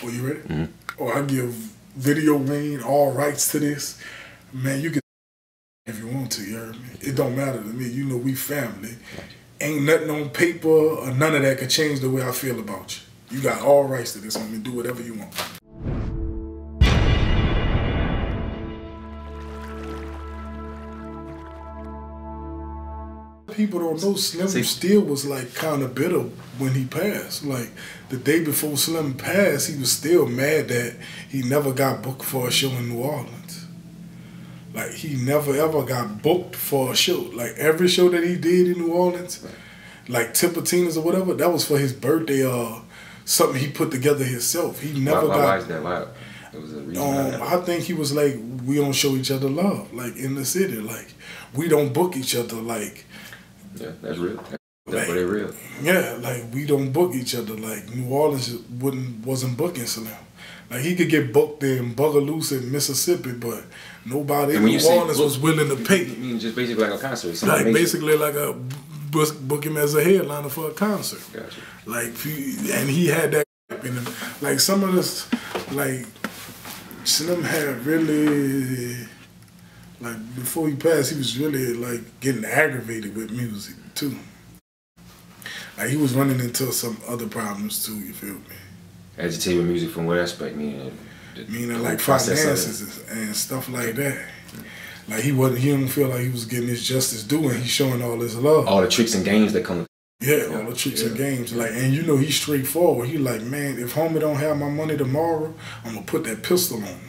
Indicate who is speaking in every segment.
Speaker 1: Oh, you ready? Mm-hmm. Or I give Video Wayne all rights to this. Man, you can if you want to, you heard me? It don't matter to me. You know we family. Ain't nothing on paper or none of that could change the way I feel about you. You got all rights to this. I'm gonna do whatever you want. People don't know Slim still was like kind of bitter when he passed. Like the day before Slim passed, he was still mad that he never got booked for a show in New Orleans. Like he never ever got booked for a show. Like every show that he did in New Orleans, like Tipitina's or whatever, that was for his birthday or something he put together himself. He never got.
Speaker 2: Why is that? Why? It was a reason.
Speaker 1: I think he was like, we don't show each other love, like in the city. Like we don't book each other, like.
Speaker 2: Yeah, that's real. That's what they real.
Speaker 1: Yeah, like we don't book each other. Like New Orleans wasn't booking Slim. Like he could get booked in Bugaloose in Mississippi, but nobody in New Orleans was willing to pay.
Speaker 2: You mean just basically like a concert?
Speaker 1: Like basically like a book him as a headliner for a concert.
Speaker 2: Gotcha.
Speaker 1: Like and he had that in him. Like some of this, like Slim had really. Like, before he passed, he was really, like, getting aggravated with music, too. Like, he was running into some other problems, too, you feel me?
Speaker 2: Agitated with music from what aspect? Meaning
Speaker 1: like, finances and stuff like that. Like, he don't feel like he was getting his justice due, and he's showing all his love.
Speaker 2: All the tricks and games that come.
Speaker 1: Yeah, all the tricks and games. Like, and you know, he's straightforward. He like, man, if homie don't have my money tomorrow, I'm going to put that pistol on him.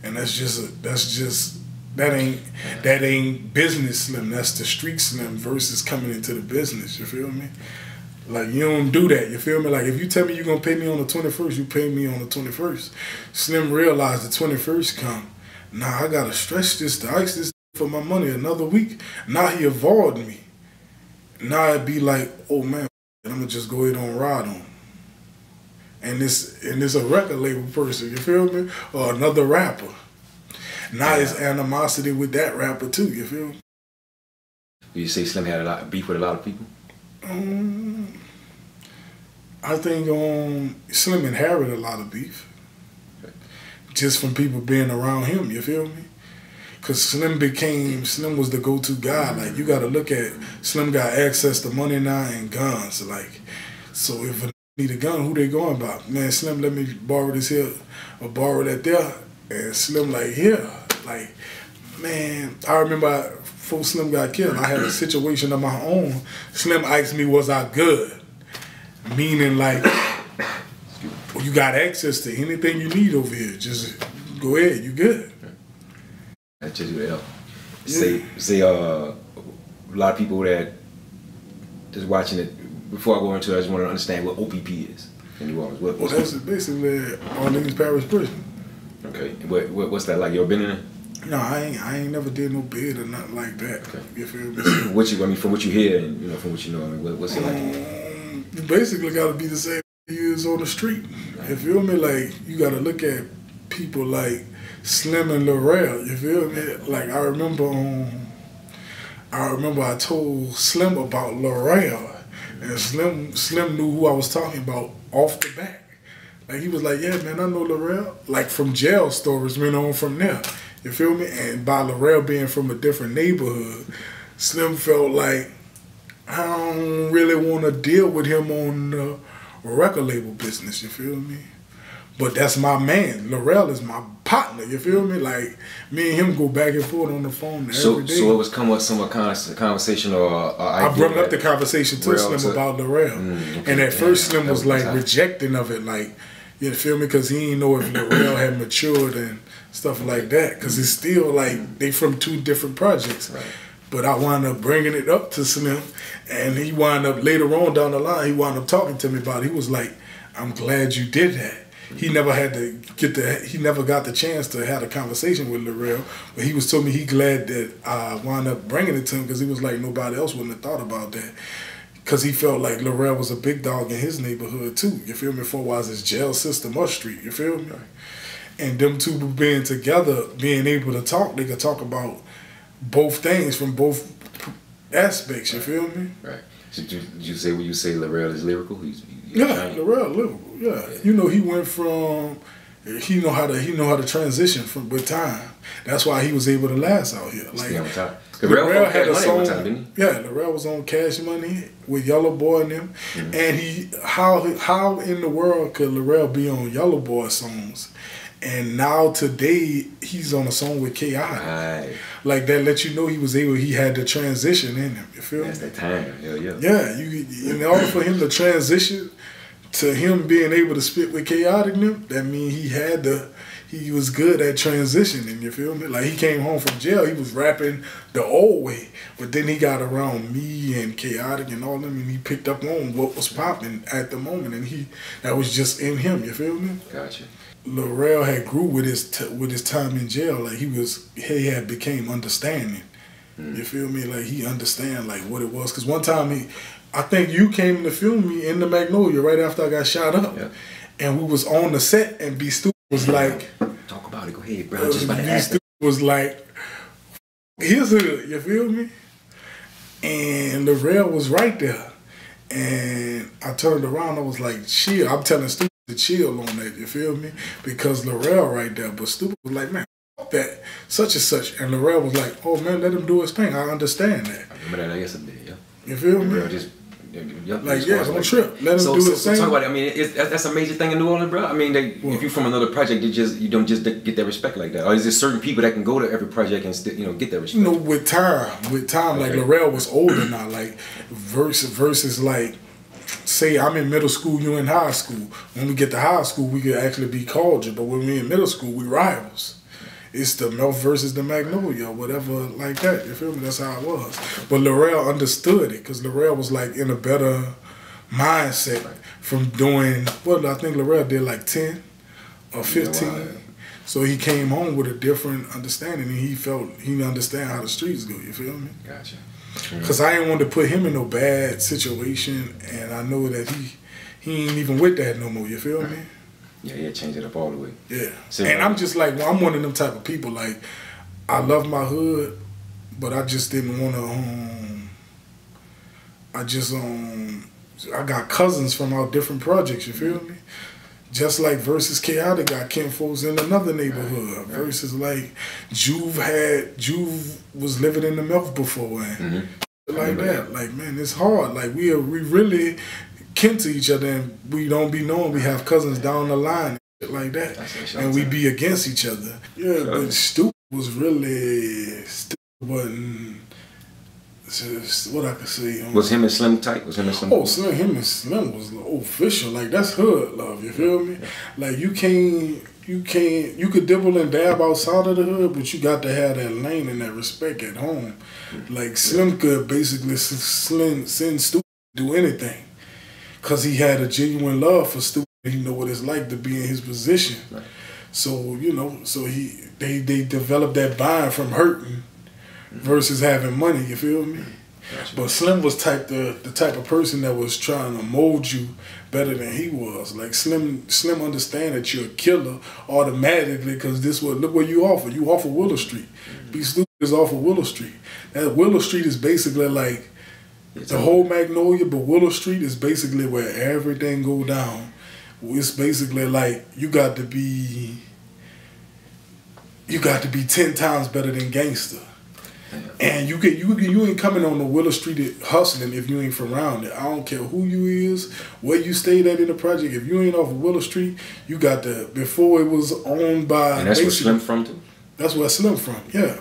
Speaker 1: And that ain't business Slim. That's the street Slim versus coming into the business. You feel me? Like you don't do that. You feel me? Like if you tell me you're gonna pay me on the 21st, you pay me on the 21st. Slim realized the 21st come. Now I gotta stretch this to ice this for my money another week. Now he avoid me. Now it'd be like, oh man, I'm gonna just go ahead and ride on. And this a record label person. You feel me? Or another rapper. Now it's animosity with that rapper too, you feel me?
Speaker 2: You say Slim had a lot of beef with a lot of people?
Speaker 1: I think Slim inherited a lot of beef. Just from people being around him, you feel me? Because Slim was the go-to guy. Like, you got to look at, Slim got access to money now and guns. Like, so if a need a gun, who they going about? Man, Slim, let me borrow this here or borrow that there. And Slim like, yeah. Like, man, I remember before Slim got killed, I had a situation of my own. Slim asked me, was I good? Meaning like, you got access to anything you need over here. Just go ahead, you good.
Speaker 2: That's just what say a lot of people that just watching it, before I go into it, I just want to understand what OPP is in New Orleans.
Speaker 1: Well, that's basically Orleans Parish Prison.
Speaker 2: Okay, what's that like? You ever been in it?
Speaker 1: No, I ain't never did no bid or nothing like that.
Speaker 2: Okay.
Speaker 1: You feel me?
Speaker 2: From what you hear and from what you know, I mean, what's it like?
Speaker 1: You basically got to be the same you is on the street. You feel me? Like you got to look at people like Slim and Larel. You feel me? Like I remember I told Slim about Larel, and Slim knew who I was talking about off the bat. Like, he was like, yeah, man, I know Larel. Like, from jail stories, went on from there. You feel me? And by Larel being from a different neighborhood, Slim felt like, I don't really want to deal with him on the record label business, you feel me? But that's my man. Larel is my partner, you feel me? Like, me and him go back and forth on the phone every day.
Speaker 2: So it was somewhat conversation or idea?
Speaker 1: I brought up the conversation to Slim about Larel. Okay. And at first Slim was like rejecting of it, like, you feel me? Because he didn't know if Larel had matured and stuff like that. Because it's still like, they from two different projects.
Speaker 2: Right.
Speaker 1: But I wound up bringing it up to Slim. And he wound up, later on down the line, he wound up talking to me about it. He was like, I'm glad you did that. He never had to he never got the chance to have a conversation with Larel. But he was telling me he glad that I wound up bringing it to him because he was like, nobody else wouldn't have thought about that. Because he felt like Larel was a big dog in his neighborhood too. You feel me? For was his jail system up street. You feel me? And them two being together, being able to talk, they could talk about both things from both aspects. You feel me?
Speaker 2: Right. Did you say when you say Larel is lyrical?
Speaker 1: Larel lyrical. Yeah. You know, he went from he know how to transition with time. That's why he was able to last out here. Like Larel had a song. Larel was on Cash Money with Yellow Boy and them. And how in the world could Larel be on Yellow Boy songs? And now today he's on a song with K.I.
Speaker 2: Right.
Speaker 1: Like that let you know he had the transition in him. You feel me?
Speaker 2: That's that time. Yeah.
Speaker 1: Yeah, in order for him to transition to him being able to spit with K.I. in him, that means he was good at transitioning, you feel me? Like he came home from jail, he was rapping the old way, but then he got around me and Chaotic and all them, and he picked up on what was popping at the moment, and that was just in him, you feel me?
Speaker 2: Gotcha.
Speaker 1: Larel had grew with his time in jail, like he had became understanding. You feel me? Like he understand like what it was. Cause one time I think you came to film me in the Magnolia right after I got shot up, and we was on the set, and B Stu was like,
Speaker 2: "Talk about it, go ahead, bro." Just about to
Speaker 1: B Stu was like, "Here's hood," you feel me? And Larel was right there, and I turned around, I was like, "Chill." I'm telling Stu to chill on that, you feel me? Because Larel right there, but Stu was like, "Man, fuck that, such and such," and Larel was like, "Oh man, let him do his thing. I understand that."
Speaker 2: I remember that yesterday, yeah.
Speaker 1: You feel me?
Speaker 2: Larel just.
Speaker 1: Don't trip. Let him do his thing.
Speaker 2: Talk about it. I mean, that's a major thing in New Orleans, bro. I mean, if you're from another project, you don't just get that respect like that. Or is there certain people that can go to every project and still, get that respect?
Speaker 1: You know, with time, like Larel was older now. Like versus like, say I'm in middle school, you in high school. When we get to high school, we could actually be cordial, but when we in middle school, we rivals. It's the Mouth versus the Magnolia, whatever like that. You feel me? That's how it was. But Larel understood it because Larel was like in a better mindset from doing, I think Larel did like 10 or 15. So he came home with a different understanding, and he understand how the streets go. You feel me?
Speaker 2: Gotcha.
Speaker 1: Because I didn't want to put him in no bad situation, and I know that he ain't even with that no more. You feel me?
Speaker 2: Yeah, change it up all the way.
Speaker 1: Yeah. And I'm just like, I'm one of them type of people. Like, I love my hood, but I just didn't want to, I got cousins from our different projects, you feel me? Just like Versus Chaotic got kinfolks in another neighborhood. Versus like Juve was living in the Milk before and like that. Like, man, it's hard. Like we really kin to each other, and we don't be knowing we have cousins down the line like that, and we be against each other. Yeah, but Stupid was really wasn't what I could say.
Speaker 2: Was him and Slim tight? Was him and Slim?
Speaker 1: Oh, him and Slim was official. Like that's hood love. You feel me? Like you could dibble and dab outside of the hood, but you got to have that lane and that respect at home. Like Slim could basically send Stupid to do anything. Because he had a genuine love for Stupid. He know what it's like to be in his position. Right. So, they developed that bond from hurting versus having money, you feel me? Gotcha. But Slim was the type of person that was trying to mold you better than he was. Like Slim understand that you're a killer automatically because look what you offer. You offer Willow Street. Be Stupid is off of Willow Street. That Willow Street is basically like the whole Magnolia, but Willow Street is basically where everything go down. It's basically like you got to be 10 times better than gangster. And you ain't coming on the Willow Street hustling if you ain't from around it. I don't care who you is, where you stayed at in the project. If you ain't off of Willow Street, you got before it was owned by.
Speaker 2: And that's where Slim from too.
Speaker 1: That's where Slim from. Yeah.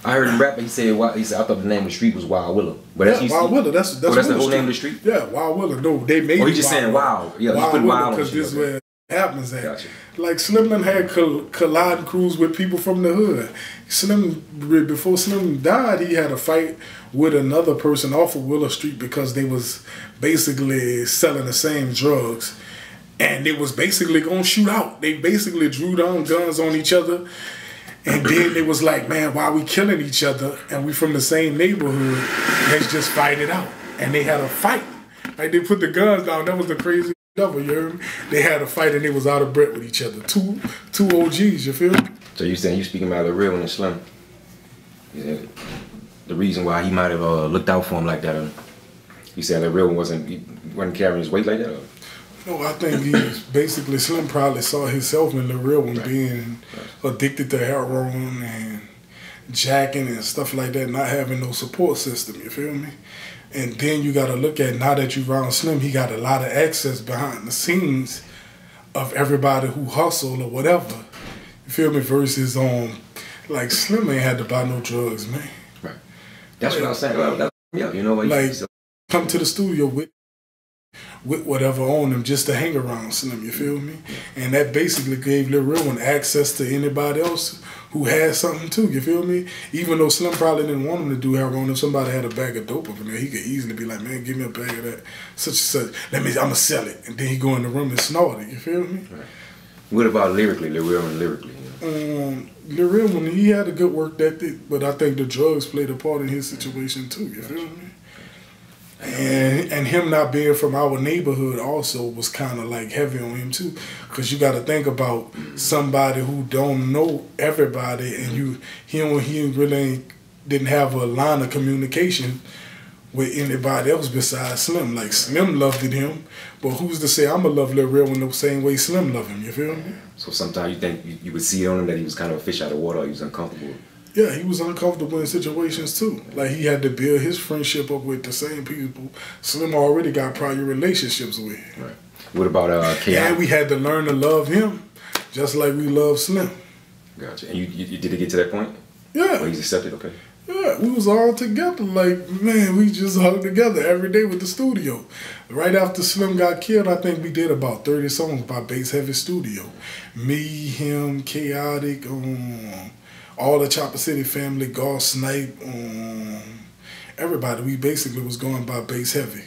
Speaker 2: I heard him rap. He said I thought the name of the street was Wild Willow. But that's
Speaker 1: Wild Willow. That's
Speaker 2: the whole name of the street.
Speaker 1: Yeah, Wild Willow. No, they made.
Speaker 2: Oh, he's just saying Wild. Yeah,
Speaker 1: Wild
Speaker 2: he put Wild
Speaker 1: because this is where it happens at.
Speaker 2: Gotcha.
Speaker 1: Like Slim done had colliding crews with people from the hood. Before Slim died, he had a fight with another person off of Willow Street because they was basically selling the same drugs, and they was basically gonna shoot out. They basically drew down guns on each other. And then it was like, man, why we killing each other? And we from the same neighborhood. Let's just fight it out. And they had a fight. Like they put the guns down. That was the crazy double. You heard me? They had a fight and they was out of breath with each other. Two OGs. You feel me?
Speaker 2: So you saying you speaking about the real and the Slim? Yeah. The reason why he might have looked out for him like that. You saying Larel wasn't carrying his weight like that? Or?
Speaker 1: No, I think he's basically Slim probably saw himself in Larel being addicted to heroin and jacking and stuff like that, not having no support system, you feel me? And then you got to look at, now that you around Slim, he got a lot of access behind the scenes of everybody who hustle or whatever, you feel me, versus like Slim ain't had to buy no drugs, man.
Speaker 2: Right. That's what I was saying. Well, yeah, you know what?
Speaker 1: Like, come to the studio with whatever on them just to hang around Slim, you feel me? And that basically gave Lil Real access to anybody else who had something too, you feel me? Even though Slim probably didn't want him to do heroin, if somebody had a bag of dope up in there, he could easily be like, man, give me a bag of that, such and such. I'ma sell it. And then he go in the room and snort it, you feel me?
Speaker 2: Right. What about lyrically, Lil Real and lyrically?
Speaker 1: Lil Real, when he had a good work ethic, but I think the drugs played a part in his situation too, you feel me? And him not being from our neighborhood also was kind of like heavy on him too, because you got to think about somebody who don't know everybody, and he really didn't have a line of communication with anybody else besides Slim. Like Slim loved him, but who's to say I'ma love Lil Real in the same way Slim loved him? You feel me?
Speaker 2: So sometimes you think you would see on him that he was kind of a fish out of water, or he was uncomfortable.
Speaker 1: Yeah, he was uncomfortable in situations too. Like he had to build his friendship up with the same people Slim already got prior relationships with.
Speaker 2: Right. What about K.I.?
Speaker 1: And we had to learn to love him just like we love Slim.
Speaker 2: Gotcha. And you did it get to that point?
Speaker 1: Yeah.
Speaker 2: Where he's accepted, okay.
Speaker 1: Yeah, we was all together. Like, man, we just hung together every day with the studio. Right after Slim got killed, I think we did about 30 songs by Bass Heavy Studio. Me, him, Chaotic, all the Chopper City family, Golf Snipe, everybody. We basically was going by Bass Heavy.